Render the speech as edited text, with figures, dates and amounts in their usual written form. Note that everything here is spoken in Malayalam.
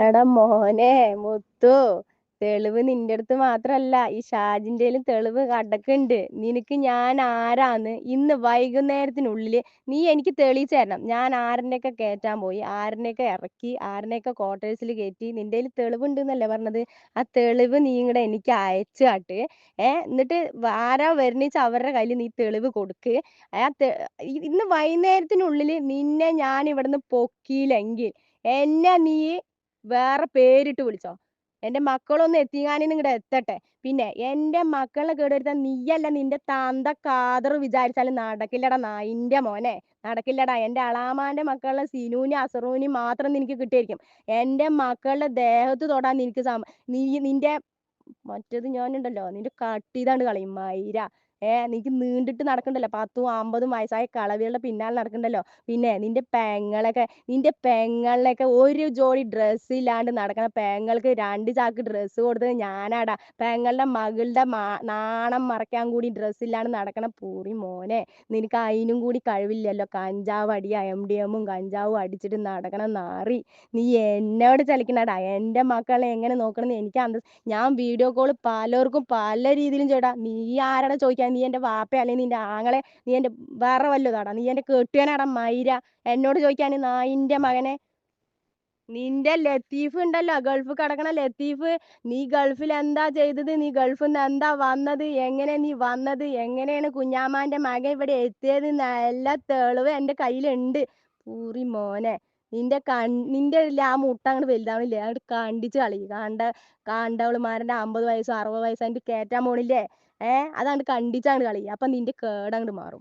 എടാ മോനെ മുത്തു, തെളിവ് നിന്റെ അടുത്ത് മാത്രല്ല ഈ ഷാജിന്റെലും തെളിവ് കടക്കുണ്ട്. നിനക്ക് ഞാൻ ആരാന്ന് ഇന്ന് വൈകുന്നേരത്തിനുള്ളില് നീ എനിക്ക് തെളിയിച്ചു തരണം. ഞാൻ ആരനെയൊക്കെ കയറ്റാൻ പോയി, ആരനെയൊക്കെ ഇറക്കി, ആരനെയൊക്കെ ക്വാർട്ടേഴ്സിൽ കയറ്റി. നിന്റെ തെളിവുണ്ട് എന്നല്ലേ പറഞ്ഞത്? ആ തെളിവ് നീ ഇങ്ങടെ എനിക്ക് അയച്ചു കാട്ട്. എന്നിട്ട് ആരാ വരുന്നേച്ച അവരുടെ കയ്യിൽ നീ തെളിവ് കൊടുക്ക്. ഇന്ന് വൈകുന്നേരത്തിനുള്ളിൽ നിന്നെ ഞാൻ ഇവിടുന്ന് പൊക്കിയില്ലെങ്കിൽ എന്നെ നീ വേറെ പേരിട്ട് വിളിച്ചോ. എന്റെ മക്കളൊന്ന് എത്തിങ്ങാനും ഇങ്ങടെ എത്തട്ടെ. പിന്നെ എന്റെ മക്കളെ കേടുവരുത്താൻ നീയല്ല നിന്റെ തന്ത കാതറ് വിചാരിച്ചാലും നടക്കില്ലടാ നായിന്റെ മോനെ. നടക്കില്ലടാ. എന്റെ അളാമാന്റെ മക്കളുടെ സിനൂനി അസറൂനി മാത്രം നിനക്ക് കിട്ടിയിരിക്കും. എന്റെ മക്കളുടെ ദേഹത്ത് തൊടാൻ നിനക്ക് നിന്റെ മറ്റേത് ഞാനുണ്ടല്ലോ നിന്റെ കട്ട് ചെയ്താണ്ട് കളയും മൈര. നിനക്ക് നീണ്ടിട്ട് നടക്കണ്ടല്ലോ, 10-50 വയസ്സായ കളവികളുടെ പിന്നാലെ നടക്കണ്ടല്ലോ. പിന്നെ നിന്റെ പെങ്ങളിലൊക്കെ ഒരു ജോഡി ഡ്രസ്സ് ഇല്ലാണ്ട് നടക്കണ പെങ്ങൾക്ക് 2 ചാക്ക് ഡ്രസ്സ് കൊടുത്തത് ഞാനാടാ. പെങ്ങളുടെ മകളുടെ നാണം മറയ്ക്കാൻ കൂടി ഡ്രസ്സ് ഇല്ലാണ്ട് നടക്കണ പൂറി മോനെ. നിനക്ക് അതിനും കൂടി കഴിവില്ലല്ലോ. കഞ്ചാവ് അടിയാ, MDMഉം കഞ്ചാവും അടിച്ചിട്ട് നടക്കണ നാറി. നീ എന്നോട് ചലിക്കണടാ. എന്റെ മക്കളെ എങ്ങനെ നോക്കണമെന്ന് എനിക്ക് ഞാൻ വീഡിയോ കോൾ പലർക്കും പല രീതിയിലും ചെയ്യടാ. നീ ആരാടാ ചോദിക്കാൻ? നീ എന്റെ വാപ്പ അല്ലെങ്കിൽ നിന്റെ ആങ്ങളെ, നീ എന്റെ വേറെ വല്ലതാടാ? നീ എന്റെ കെട്ടിയനാടാ മൈര എന്നോട് ചോദിക്കാൻ നായിന്റെ മകനെ? നിന്റെ ലത്തീഫ് ഉണ്ടല്ലോ, ഗൾഫ് കിടക്കണ ലത്തീഫ്. നീ ഗൾഫിൽ എന്താ ചെയ്തത്? നീ ഗൾഫിൽ നിന്ന് എന്താ വന്നത്? എങ്ങനെ നീ വന്നത്? എങ്ങനെയാണ് കുഞ്ഞാമാന്റെ മകൻ ഇവിടെ എത്തിയത്? എല്ലാ തെളിവ് എന്റെ കയ്യിലുണ്ട്. പൂറി മോനെ. നിന്റെ ആ മുട്ട അങ്ങോട്ട് വലുതാവണില്ലേ? അങ്ങോട്ട് കണ്ടിച്ച് കളി. കാണ്ടവളുമാരന്റെ 50 വയസ്സോ 60 വയസ്സോ അതിന്റെ കേറ്റാൻ പോണില്ലേ? അതാണ്ട് കണ്ടിച്ചാണ്ട് കളി. അപ്പൊ നിന്റെ കേടങ്ങോട്ട് മാറും.